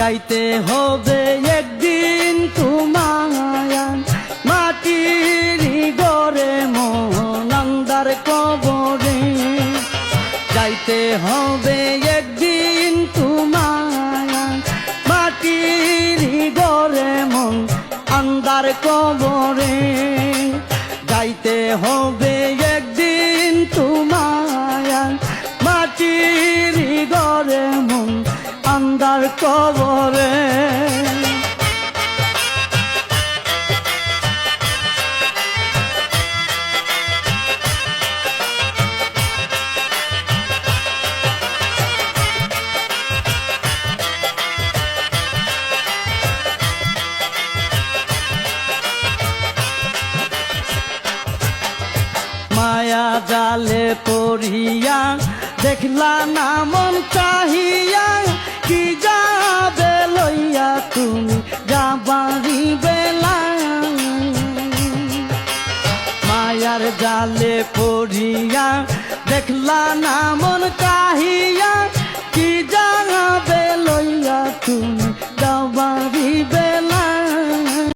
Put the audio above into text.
যাইতে হবে একদিন তোমায় মাটির গড়ে মনান্দার কবরে। যাইতে হবে একদিন তোমায় মাটির গড়ে মন আন্দার কবরে। যাইতে হবে একদিন তোমায় মাটির গড়ে মন আন্দার কবরে। মায়া জালে পড়িয়া দেখলা না মন চাহিয়া, কি যাবে লইয়া তুমি যাবারি বেলা। মায়ার জালে পড়িয়া দেখলা না মন চাহিয়া,